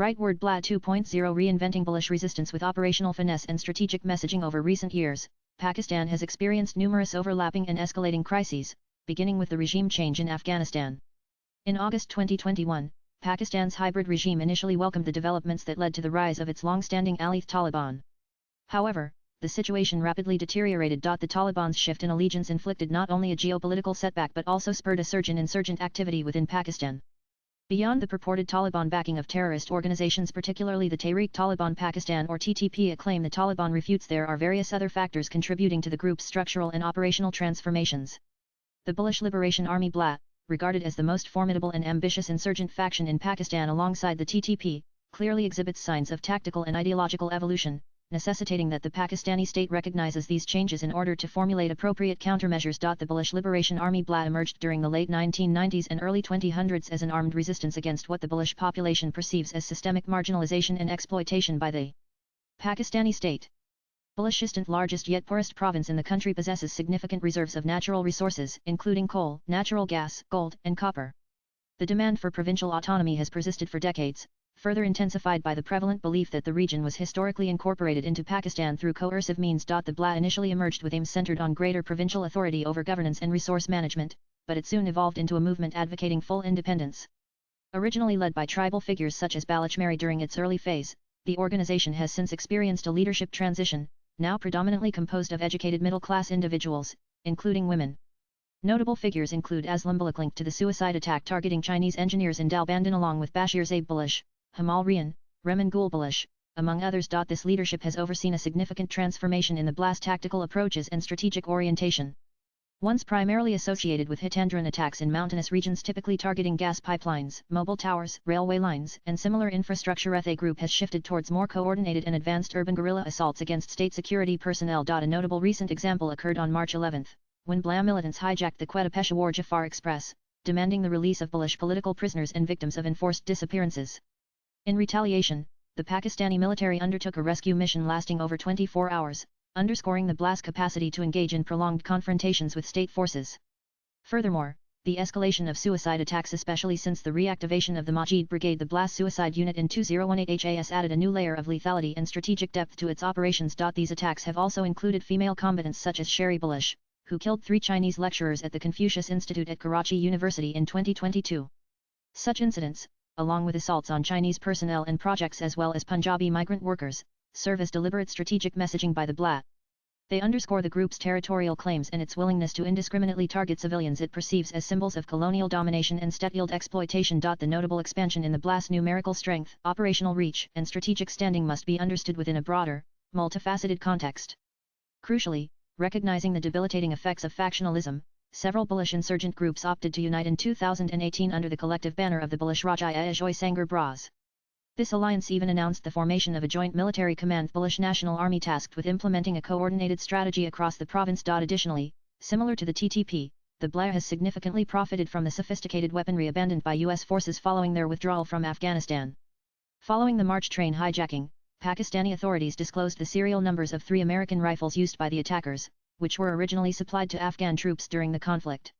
Rightword BLA 2.0 Reinventing bullish resistance with operational finesse and strategic messaging. Over recent years, Pakistan has experienced numerous overlapping and escalating crises, beginning with the regime change in Afghanistan. In August 2021, Pakistan's hybrid regime initially welcomed the developments that led to the rise of its long-standing ally Taliban. However, the situation rapidly deteriorated. The Taliban's shift in allegiance inflicted not only a geopolitical setback but also spurred a surge in insurgent activity within Pakistan. Beyond the purported Taliban backing of terrorist organizations, particularly the Tehreek-Taliban Pakistan or TTP, a claim the Taliban refutes, there are various other factors contributing to the group's structural and operational transformations. The Bullish Liberation Army BLA, regarded as the most formidable and ambitious insurgent faction in Pakistan alongside the TTP, clearly exhibits signs of tactical and ideological evolution, necessitating that the Pakistani state recognizes these changes in order to formulate appropriate countermeasures. The Bullish Liberation Army BLA emerged during the late 1990s and early 2000s as an armed resistance against what the bullish population perceives as systemic marginalization and exploitation by the Pakistani state. Balochistan, largest yet poorest province in the country, possesses significant reserves of natural resources, including coal, natural gas, gold, and copper. The demand for provincial autonomy has persisted for decades, further intensified by the prevalent belief that the region was historically incorporated into Pakistan through coercive means. The BLA initially emerged with aims centered on greater provincial authority over governance and resource management, but it soon evolved into a movement advocating full independence. Originally led by tribal figures such as Baloch during its early phase, the organization has since experienced a leadership transition, now predominantly composed of educated middle-class individuals, including women. Notable figures include Aslam Baloch, linked to the suicide attack targeting Chinese engineers in Dalbandin, along with Bashir Zaib Baloch, Hamal Rian, Reman Gul Baloch, among others. This leadership has overseen a significant transformation in the BLA's tactical approaches and strategic orientation. Once primarily associated with hit-and-run attacks in mountainous regions typically targeting gas pipelines, mobile towers, railway lines, and similar infrastructure, the group has shifted towards more coordinated and advanced urban guerrilla assaults against state security personnel. A notable recent example occurred on March 11, when BLA militants hijacked the Quetta-Peshawar Jafar Express, demanding the release of bullish political prisoners and victims of enforced disappearances. In retaliation, the Pakistani military undertook a rescue mission lasting over 24 hours, underscoring the BLA's capacity to engage in prolonged confrontations with state forces. Furthermore, the escalation of suicide attacks, especially since the reactivation of the Majid Brigade, the BLA's suicide unit in 2018, has added a new layer of lethality and strategic depth to its operations. These attacks have also included female combatants such as Sherry Baloch, who killed 3 Chinese lecturers at the Confucius Institute at Karachi University in 2022. Such incidents, along with assaults on Chinese personnel and projects as well as Punjabi migrant workers, serve as deliberate strategic messaging by the BLA. They underscore the group's territorial claims and its willingness to indiscriminately target civilians it perceives as symbols of colonial domination and state-yield exploitation. The notable expansion in the BLA's numerical strength, operational reach, and strategic standing must be understood within a broader, multifaceted context. Crucially, recognizing the debilitating effects of factionalism, several bullish insurgent groups opted to unite in 2018 under the collective banner of the Bullish Rajya Ajoy Sangar Bras. This alliance even announced the formation of a joint military command, Bullish National Army, tasked with implementing a coordinated strategy across the province. Additionally, similar to the TTP, the BLA has significantly profited from the sophisticated weaponry abandoned by U.S. forces following their withdrawal from Afghanistan. Following the March train hijacking, Pakistani authorities disclosed the serial numbers of 3 American rifles used by the attackers, which were originally supplied to Afghan troops during the conflict.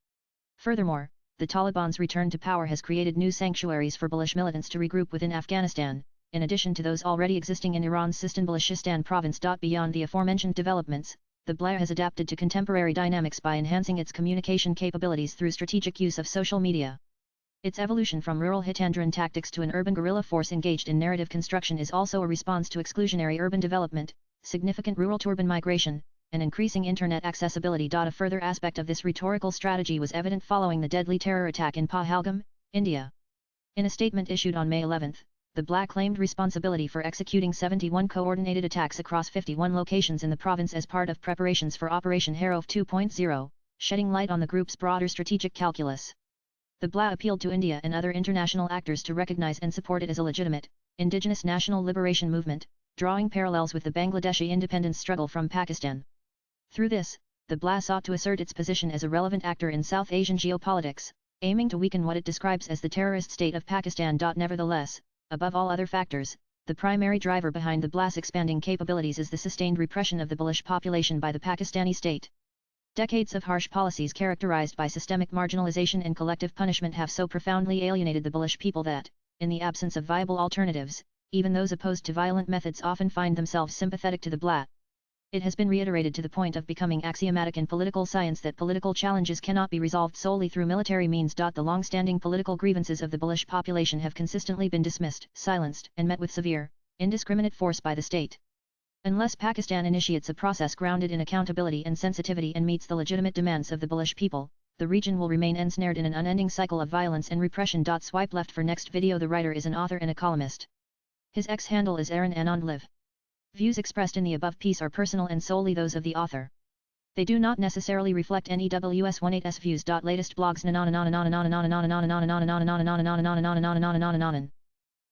Furthermore, the Taliban's return to power has created new sanctuaries for bullish militants to regroup within Afghanistan, in addition to those already existing in Iran's Sistan Balochistan province. Beyond the aforementioned developments, the BLA has adapted to contemporary dynamics by enhancing its communication capabilities through strategic use of social media. Its evolution from rural hit-and-run tactics to an urban guerrilla force engaged in narrative construction is also a response to exclusionary urban development, significant rural-to-urban migration, and increasing internet accessibility. A further aspect of this rhetorical strategy was evident following the deadly terror attack in Pahalgam, India. In a statement issued on May 11, the BLA claimed responsibility for executing 71 coordinated attacks across 51 locations in the province as part of preparations for Operation Harov 2.0, shedding light on the group's broader strategic calculus. The BLA appealed to India and other international actors to recognize and support it as a legitimate, indigenous national liberation movement, drawing parallels with the Bangladeshi independence struggle from Pakistan. Through this, the BLA sought to assert its position as a relevant actor in South Asian geopolitics, aiming to weaken what it describes as the terrorist state of Pakistan. Nevertheless, above all other factors, the primary driver behind the BLA's expanding capabilities is the sustained repression of the bullish population by the Pakistani state. Decades of harsh policies characterized by systemic marginalization and collective punishment have so profoundly alienated the bullish people that, in the absence of viable alternatives, even those opposed to violent methods often find themselves sympathetic to the BLA. It has been reiterated to the point of becoming axiomatic in political science that political challenges cannot be resolved solely through military means. The long-standing political grievances of the Baloch population have consistently been dismissed, silenced, and met with severe, indiscriminate force by the state. Unless Pakistan initiates a process grounded in accountability and sensitivity and meets the legitimate demands of the Baloch people, the region will remain ensnared in an unending cycle of violence and repression. Swipe left for next video. The writer is an author and a columnist. His X handle is Aaron Anand Live. Views expressed in the above piece are personal and solely those of the author. They do not necessarily reflect NEWS18's views. Latest blogs.